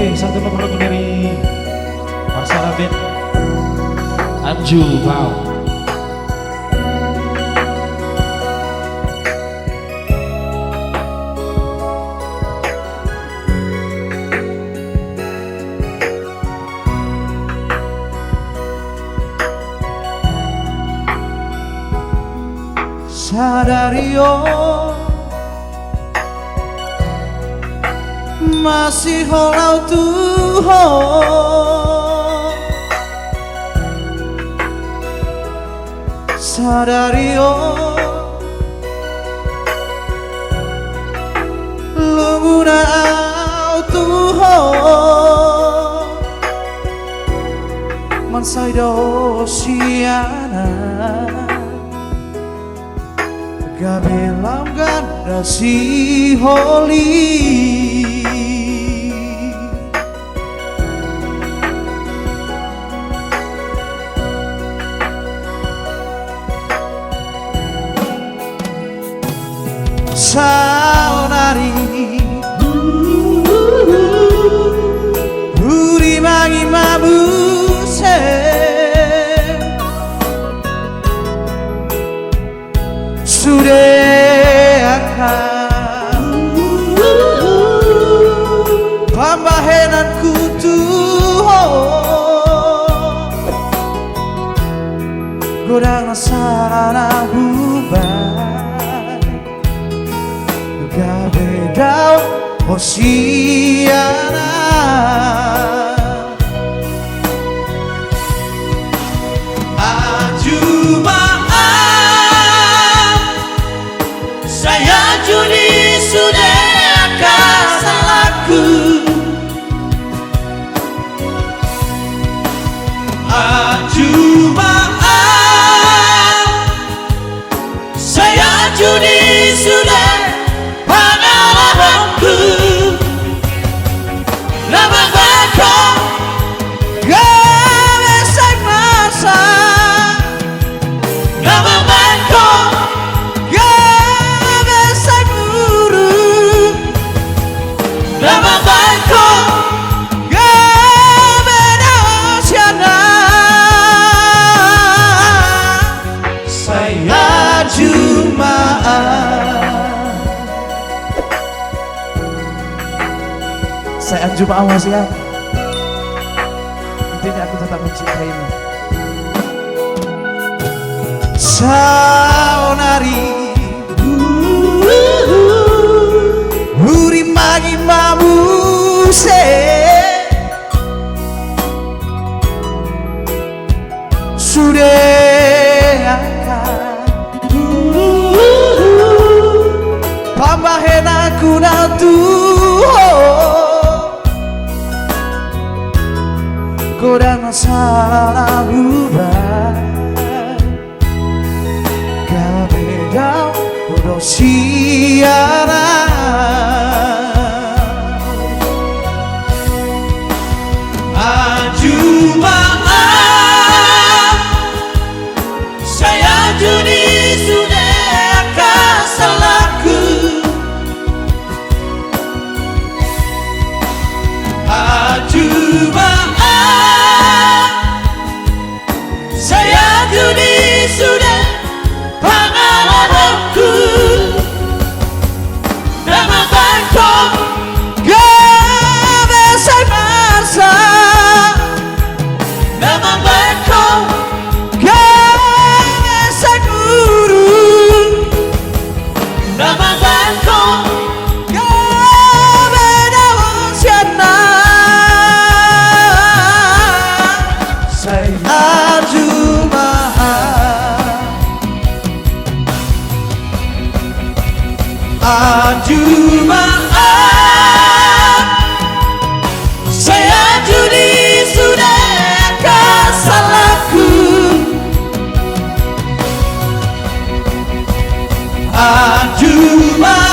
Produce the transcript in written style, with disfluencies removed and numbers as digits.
Oke, satu nomor lagu dari Marsara Band Anju Pau. Sadario masih holau Tuhan, Sadario lunguna Tuhan mansaido siana gabelam ganda si holi saonari uri mangi mabuse sudah akan pambahenan kutuho godang sarana hubah gawe daw hosiana saya Anju Awas ya. Intinya aku tetap mencintaimu. Saonari uri magi mabuse sudah akan pambahen aku natuh godang salah ubah kabedau udah siara Anju maaf saya judi sudah salahku Anju maaf sudah pengalamanku nama bangko gak bisa merasa nama bangko gak bisa guru nama bangko gak beda usiana saya cuma Anju maaf saya judi sudah kesalahanku Anju maaf